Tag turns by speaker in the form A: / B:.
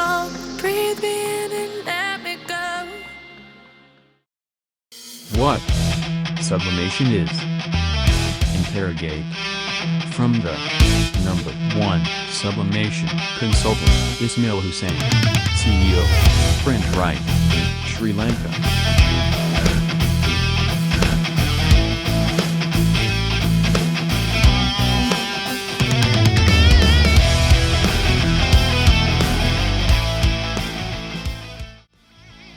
A: wrong. Breathe me in and let me go.
B: What sublimation is? Interrogate. From the number 1 sublimation consultant, Ismail Hussain, CEO, Print Right, Sri Lanka.